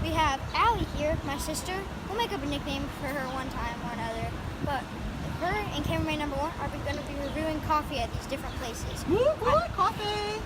we have Allie here, my sister. We'll make up a nickname for her one time or another. But her and cameraman number 1 are going to be reviewing coffee at these different places. Coffee!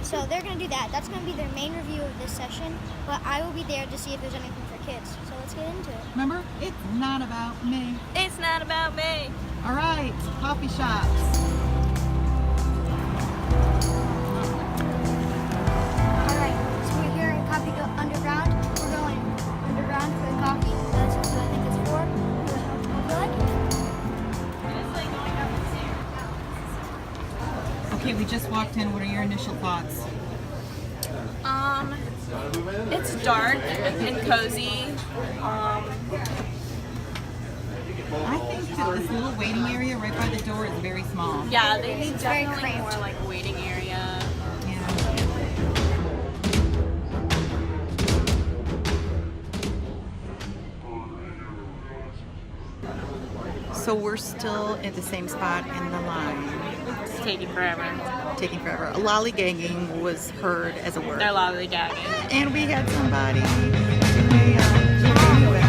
So they're going to do that. That's going to be their main review of this session. But I will be there to see if there's anything for kids. So let's get into it. Remember, it's not about me. It's not about me. All right, coffee shops. Alright, so we're here in Coffee Underground. We're going underground for the coffee. That's what I think it's for. Hope you like it. It's like going up the stairs. Okay, we just walked in. What are your initial thoughts? It's dark and cozy. I think that this little waiting area right by the door is very small. Yeah, they need very definitely cramped. more like a waiting area. Yeah. So we're still at the same spot in the line. It's taking forever. Taking forever. Lollygagging was heard as a word. They're lollygagging. And we had somebody doing a with.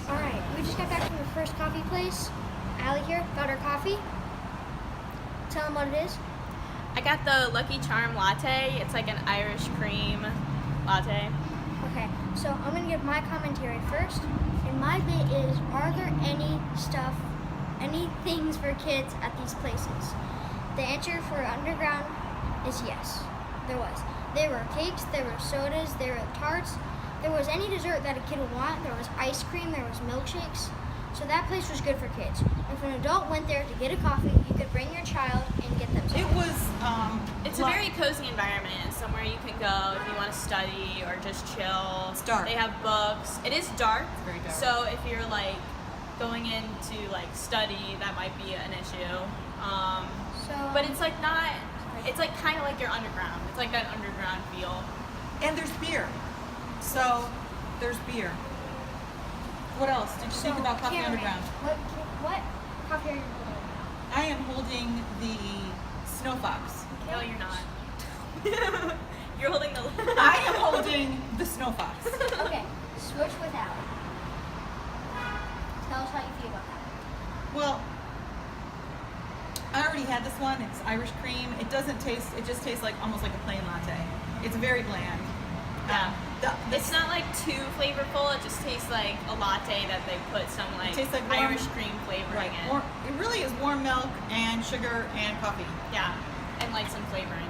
Alright, we just got back from the first coffee place. Allie here, got her coffee. Tell them what it is. I got the Lucky Charm latte. It's like an Irish cream latte. Okay, so I'm going to give my commentary first. And my bit is, are there any things for kids at these places? The answer for underground is yes, there was. There were cakes, there were sodas, there were tarts. There was any dessert that a kid would want. There was ice cream, there was milkshakes. So that place was good for kids. If an adult went there to get a coffee, you could bring your child and get them something. It was, It's a very cozy environment. It's somewhere you can go if you want to study or just chill. It's dark. They have books. It is dark. It's very dark. So if you're like going in to like study, that might be an issue. But it's like not. It's like kind of like you're underground. It's like that underground feel. and there's beer. So there's beer. What else did you think about Coffee Cameron, Underground? What coffee are you holding? I am holding the Snow Fox. No, you're not. You're holding the. I am holding the Snow Fox. Okay, switch with Allie. Tell us how you feel about that. Well, I already had this one. It's Irish cream. It doesn't taste. It just tastes like almost like a plain latte. It's very bland. Yeah. The It's not like too flavorful. It just tastes like a latte that they put some like, tastes like warm- Irish cream flavoring in. It really is warm milk and sugar and coffee. Yeah, and like some flavoring.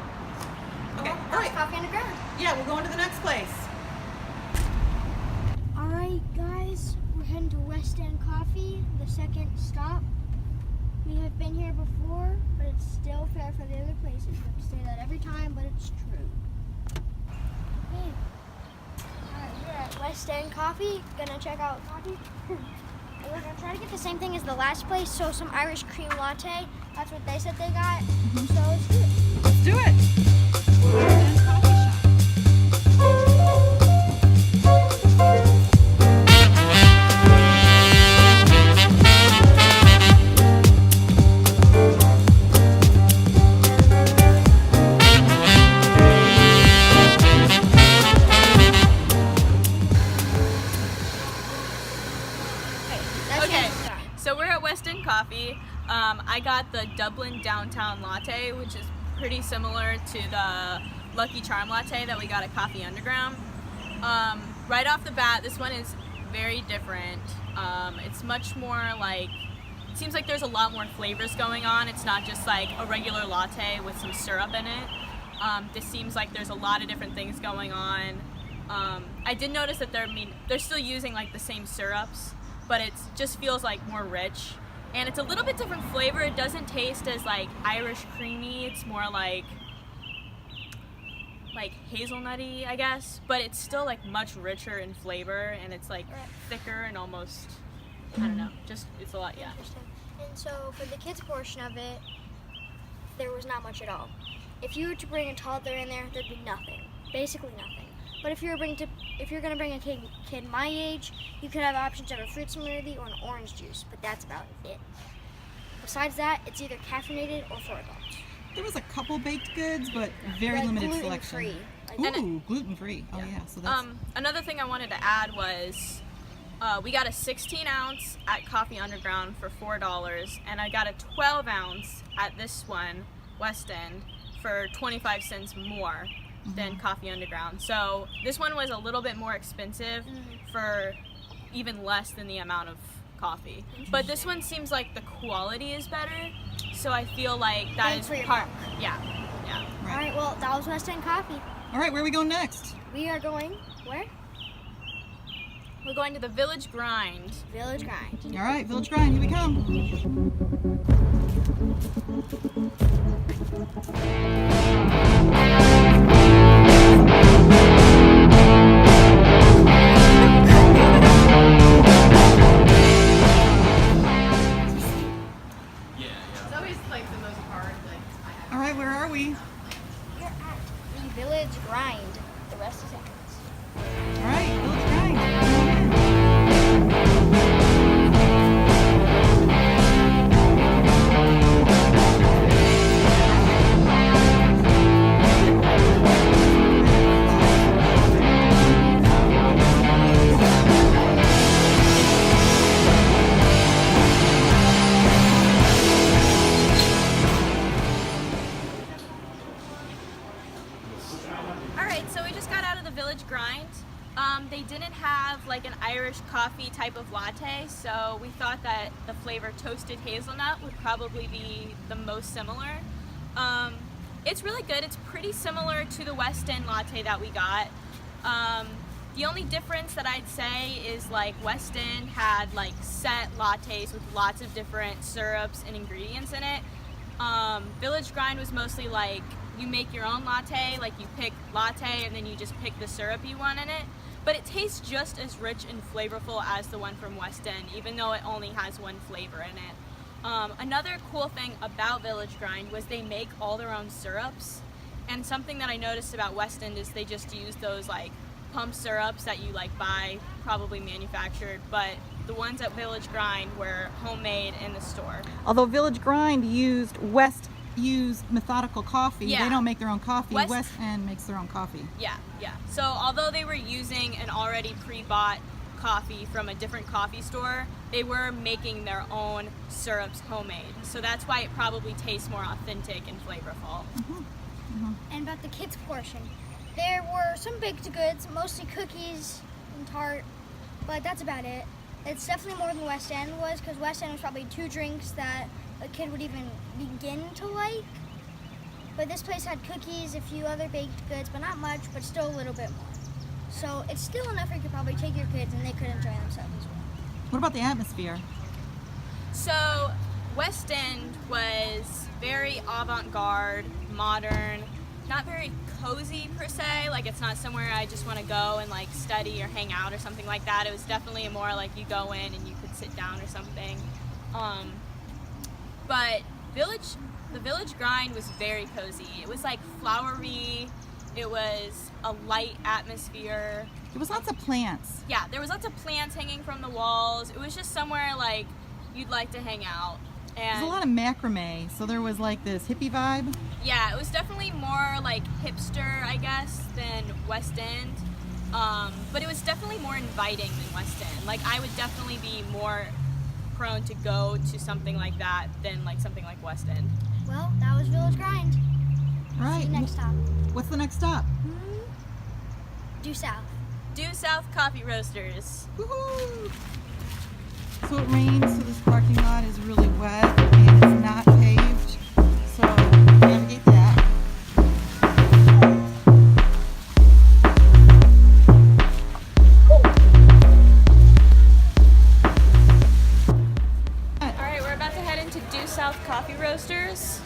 Okay. Well, All that's right. Coffee Underground. Yeah, we're going to the next place. All right, guys, we're heading to West End Coffee, the second stop. We have been here before, but it's still fair for the other places. We have to say that every time, but it's true. Okay. All right, we're at West End Coffee. Gonna check out coffee. And we're gonna try to get the same thing as the last place. So some Irish cream latte. That's what they said they got. So let's do it. Let's do it. That's Okay, it. so we're at West End Coffee. I got the Dublin Downtown Latte, which is pretty similar to the Lucky Charm Latte that we got at Coffee Underground. Right off the bat, this one is very different. It's much more like, it seems like there's a lot more flavors going on. It's not just like a regular latte with some syrup in it. This seems like there's a lot of different things going on. I did notice that they're still using like the same syrups, but it just feels like more rich. And it's a little bit different flavor. It doesn't taste as like Irish creamy. It's more like, like hazelnutty, I guess, but it's still like much richer in flavor, and it's like thicker and almost, I don't know, just it's a lot, yeah. Interesting. And so for the kids portion of it, there was not much at all. If you were to bring a toddler in there, there'd be nothing, basically nothing. But if you're going to bring a kid my age, you could have options of a fruit smoothie or an orange juice, but that's about it. Besides that, it's either caffeinated or for adults. There was a couple baked goods, but very Like limited gluten-free. selection. Ooh, gluten-free. Oh yeah, so that's Another thing I wanted to add was we got a 16-ounce at Coffee Underground for $4, and I got a 12-ounce at this one, West End, for 25 cents more than Coffee Underground. So this one was a little bit more expensive for even less than the amount of coffee. But this one seems like the quality is better, so I feel like that Bang is for your part. buck. Yeah. All right, well, that was West End Coffee. all right. Where are we going next? We are going, where? We're going to the Village Grind. Village Grind. All right, Village Grind. Here we come. It's always like the most hard. All right, where are we? You're at the Village Grind. The rest is entrance. All right, Village Grind. Come on in. Alright, so we just got out of the Village Grind. They didn't have like an Irish coffee type of latte, so we thought that the flavor toasted hazelnut would probably be the most similar. It's really good. It's pretty similar to the West End latte that we got. The only difference that I'd say is like West End had like set lattes with lots of different syrups and ingredients in it. Village Grind was mostly like you make your own latte, like you pick latte and then you just pick the syrup you want in it. But it tastes just as rich and flavorful as the one from West End, even though it only has one flavor in it. Another cool thing about Village Grind was they make all their own syrups. And something that I noticed about West End is they just use those like pump syrups that you like buy, probably manufactured, but the ones at Village Grind were homemade in the store. Although Village Grind used methodical coffee, Yeah. they don't make their own coffee. West- West End makes their own coffee. Yeah. So although they were using an already pre-bought coffee from a different coffee store, they were making their own syrups homemade. So that's why it probably tastes more authentic and flavorful. And about the kids portion, there were some baked goods, mostly cookies and tart, but that's about it. It's definitely more than West End was, because West End was probably 2 drinks that a kid would even begin to like. But this place had cookies, a few other baked goods, but not much, but still a little bit more. So it's still enough where you could probably take your kids and they could enjoy themselves as well. What about the atmosphere? So West End was very avant-garde, modern, not very cozy per se. Like it's not somewhere I just want to go and like study or hang out or something like that. It was definitely more like you go in and you could sit down or something. But the Village Grind was very cozy. It was like flowery. It was a light atmosphere. There was lots of plants. Yeah, there was lots of plants hanging from the walls. It was just somewhere like you'd like to hang out. And There's a lot of macrame, so there was like this hippie vibe. yeah, it was definitely more like hipster, I guess, than West End. But it was definitely more inviting than West End. Like I would definitely be more prone to go to something like that than like something like West End. Well, that was Village Grind. All right. See you next stop. What's the next stop? Due South. Due South Coffee Roasters. Woohoo! So it rains, so this parking lot is really wet and it's not paved. So navigate that. All right, we're about to head into Due South Coffee Roasters.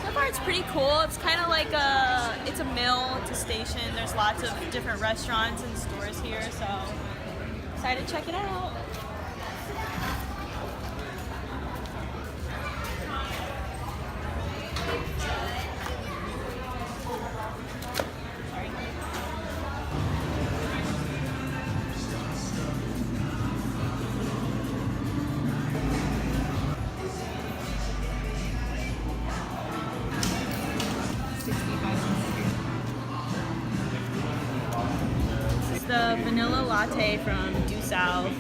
So far it's pretty cool. It's kind of like it's a mill, it's a station. There's lots of different restaurants and stores here, so excited to check it out. The vanilla latte from Due South.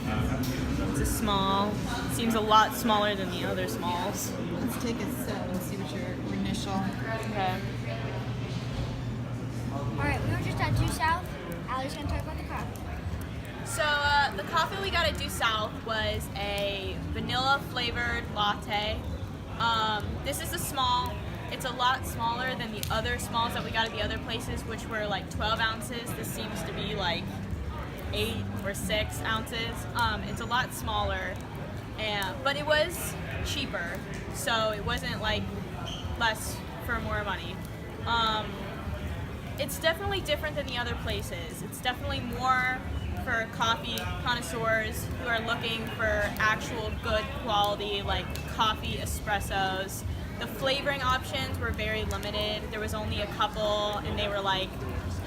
It's a small. Seems a lot smaller than the other smalls. Let's take a sip and see what your initial. Okay. Alright, we were just at Due South. Allie's gonna talk about the coffee. So the coffee we got at Due South was a vanilla flavored latte. This is a small. It's a lot smaller than the other smalls that we got at the other places, which were like 12 ounces. This seems to be like 8 or 6 ounces. It's a lot smaller, but it was cheaper, so it wasn't like less for more money. It's definitely different than the other places. It's definitely more for coffee connoisseurs who are looking for actual good quality, like coffee espressos. The flavoring options were very limited. There was only a couple, and they were like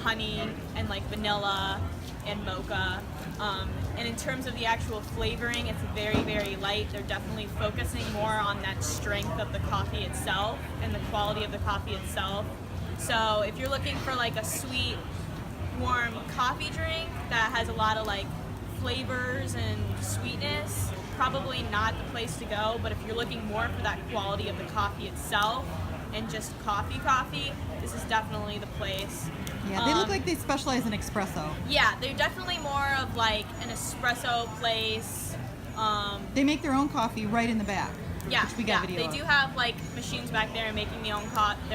honey and like vanilla and mocha. And in terms of the actual flavoring, it's very, very light. They're definitely focusing more on that strength of the coffee itself and the quality of the coffee itself. So if you're looking for like a sweet, warm coffee drink that has a lot of like flavors and sweetness, probably not the place to go. But if you're looking more for that quality of the coffee itself and just coffee, this is definitely the place. Yeah, they look like they specialize in espresso. Yeah, they're definitely more of like an espresso place. They make their own coffee right in the back. Yeah, which we got video they of. do have like machines back there making their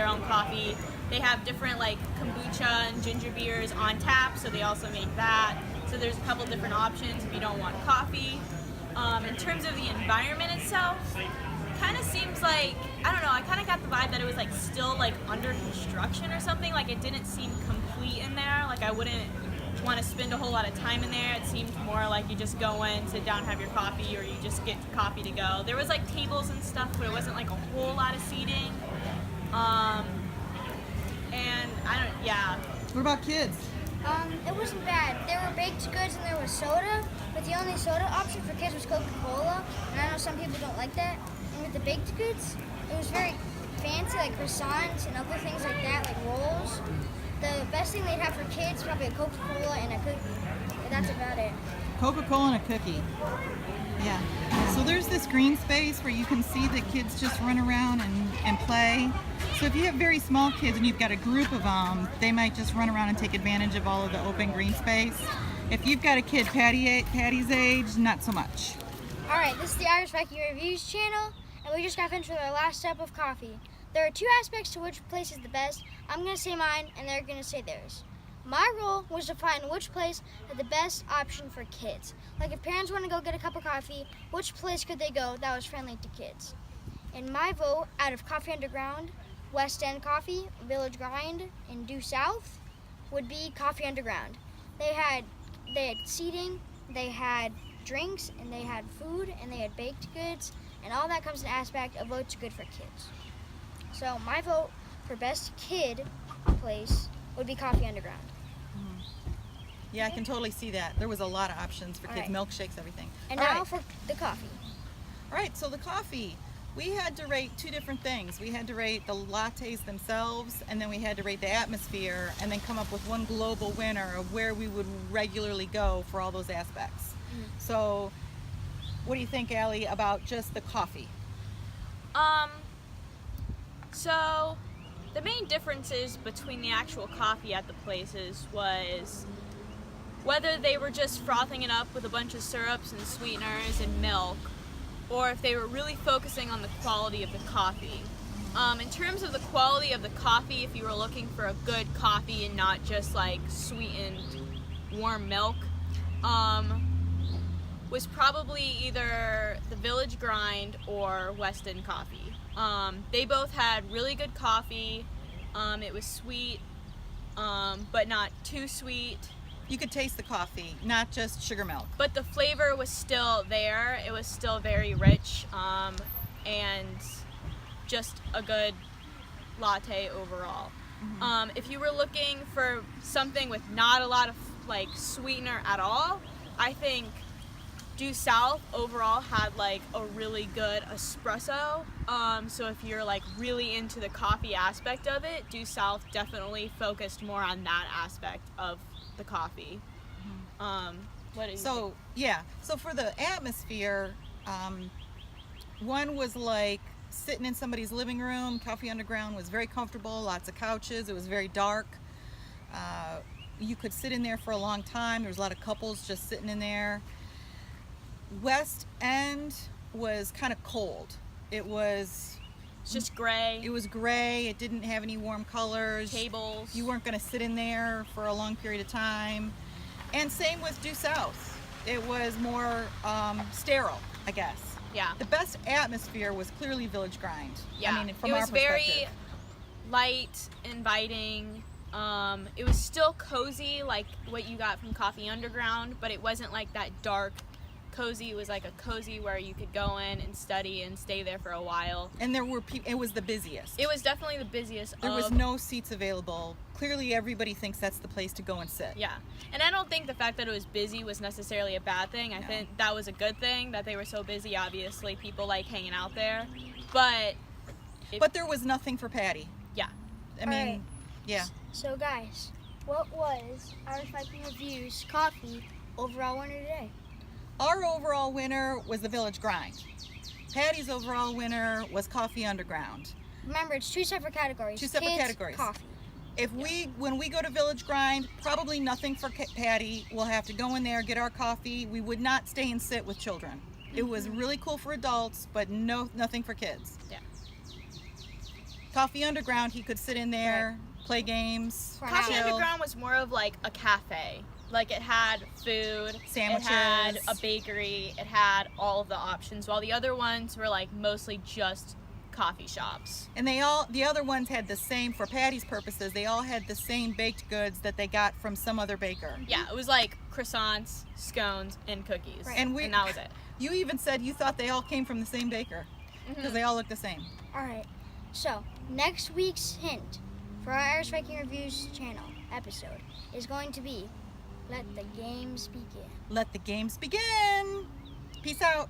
own coffee. They have different like kombucha and ginger beers on tap, so they also make that. So there's a couple different options if you don't want coffee. In terms of the environment itself, kind of seems like, I don't know, I kind of got the vibe that it was like still like under construction or something. Like it didn't seem complete in there. Like I wouldn't want to spend a whole lot of time in there. It seemed more like you just go in, sit down, have your coffee, or you just get coffee to go. There was like tables and stuff, but it wasn't like a whole lot of seating. And yeah. What about kids? It wasn't bad. There were baked goods and there was soda, but the only soda option for kids was Coca-Cola, and I know some people don't like that. And with the baked goods, it was very fancy, like croissants and other things like that, like rolls. The best thing they'd have for kids is probably a Coca-Cola and a cookie. But that's about it. Coca-Cola and a cookie. Yeah. So there's this green space where you can see the kids just run around and play. So if you have very small kids and you've got a group of them, they might just run around and take advantage of all of the open green space. If you've got a kid Patty's age, not so much. Alright, this is the Irish Becky Reviews channel, and we just got finished with our last step of coffee. There are two aspects to which place is the best. I'm going to say mine, and they're going to say theirs. My role was to find which place had the best option for kids. Like if parents want to go get a cup of coffee, which place could they go that was friendly to kids? And my vote out of Coffee Underground, West End Coffee, Village Grind, and Due South would be Coffee Underground. They had seating, they had drinks, and they had food, and they had baked goods, and all that comes in aspect of what's good for kids. So my vote for best kid place would be Coffee Underground. Yeah, I can totally see that. There was a lot of options for kids, milkshakes, everything. And All now right. for the coffee. All right, so the coffee. We had to rate two different things. We had to rate the lattes themselves, and then we had to rate the atmosphere, and then come up with one global winner of where we would regularly go for all those aspects. So what do you think, Allie, about just the coffee? So the main differences between the actual coffee at the places was whether they were just frothing it up with a bunch of syrups and sweeteners and milk, or if they were really focusing on the quality of the coffee. In terms of the quality of the coffee, if you were looking for a good coffee and not just like sweetened warm milk, was probably either the Village Grind or West End Coffee. They both had really good coffee. It was sweet, but not too sweet. You could taste the coffee, not just sugar milk. But the flavor was still there. It was still very rich, and just a good latte overall. If you were looking for something with not a lot of like sweetener at all, I think Due South overall had like a really good espresso. So if you're like really into the coffee aspect of it, Due South definitely focused more on that aspect of the coffee. What do you think? So for the atmosphere, one was like sitting in somebody's living room. Coffee Underground was very comfortable, lots of couches. It was very dark. You could sit in there for a long time. There was a lot of couples just sitting in there. West End was kind of cold. It was just gray. It was gray. It didn't have any warm colors. Tables. You weren't going to sit in there for a long period of time. And same with Due South. It was more sterile, I guess. Yeah. The best atmosphere was clearly Village Grind. Yeah. I mean, from it our was perspective. very light, inviting. It was still cozy, like what you got from Coffee Underground, but it wasn't like that dark, cozy. It was like a cozy where you could go in and study and stay there for a while. And there were people. It was the busiest. It was definitely the busiest. There was no seats available. Clearly, everybody thinks that's the place to go and sit. Yeah, and I don't think the fact that it was busy was necessarily a bad thing. I think that was a good thing that they were so busy. Obviously, people like hanging out there, but there was nothing for Patty. Yeah, I mean, right. Yeah. So guys, what was Irish Viking Review's coffee overall winner today? Our overall winner was the Village Grind. Patty's overall winner was Coffee Underground. Remember, it's two separate categories. Two separate Kids, categories. Coffee. When we go to Village Grind, probably nothing for Patty. We'll have to go in there, get our coffee. We would not stay and sit with children. It was really cool for adults, but nothing for kids. Yeah. Coffee Underground, he could sit in there, play games. Coffee chill. Underground was more of like a cafe. Like it had food, Sandwiches. it had a bakery, it had all of the options, while the other ones were like mostly just coffee shops. And the other ones had the same, for Patty's purposes, they all had the same baked goods that they got from some other baker. Yeah, it was like croissants, scones, and cookies. Right. And that was it. You even said you thought they all came from the same baker because they all look the same. All right. So next week's hint for our Irish Viking Reviews channel episode is going to be Let the Games Begin. Let the games begin. Peace out.